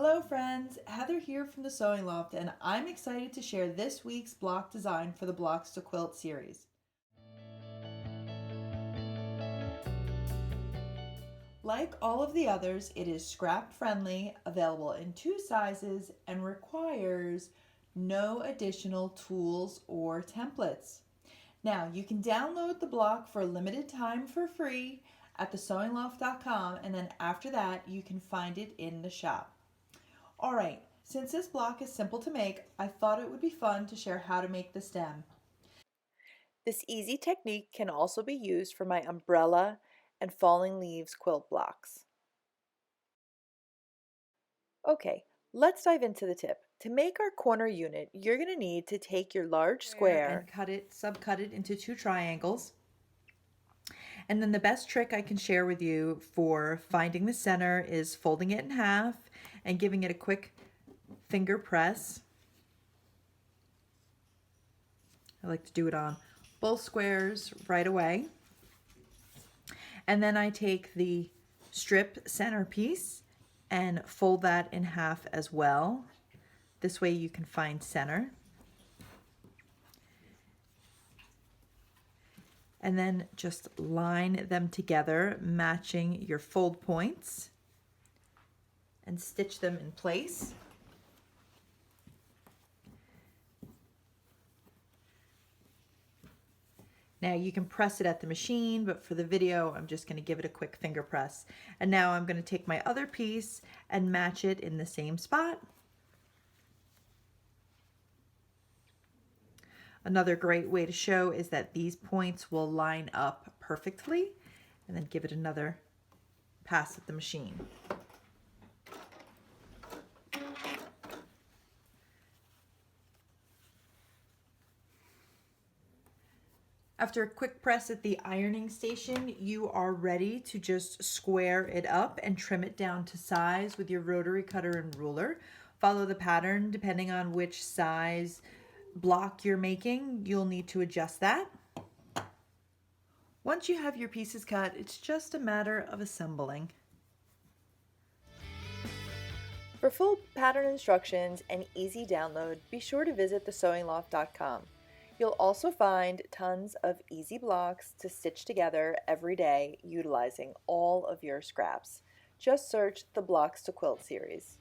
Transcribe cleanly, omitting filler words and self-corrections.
Hello friends, Heather here from the Sewing Loft, and I'm excited to share this week's block design for the Blocks to Quilt series. Like all of the others, it is scrap friendly, available in 2 sizes, and requires no additional tools or templates. Now, you can download the block for a limited time for free at thesewingloft.com, and then after that, you can find it in the shop. All right, since this block is simple to make, I thought it would be fun to share how to make the stem. This easy technique can also be used for my umbrella and falling leaves quilt blocks. Okay, let's dive into the tip. To make our corner unit, you're going to need to take your large And square. subcut it into 2 triangles. And then the best trick I can share with you for finding the center is folding it in half and giving it a quick finger press. I like to do it on both squares right away. And then I take the strip centerpiece and fold that in half as well. This way you can find center. And then just line them together, matching your fold points, and stitch them in place. Now you can press it at the machine, but for the video, I'm just going to give it a quick finger press. And now I'm going to take my other piece and match it in the same spot. Another great way to show is that these points will line up perfectly, and then give it another pass at the machine. After a quick press at the ironing station, you are ready to just square it up and trim it down to size with your rotary cutter and ruler. Follow the pattern depending on which size block you're making. You'll need to adjust that. Once you have your pieces cut, it's just a matter of assembling. For full pattern instructions and easy download, be sure to visit thesewingloft.com. You'll also find tons of easy blocks to stitch together every day utilizing all of your scraps. Just search the Blocks to Quilt series.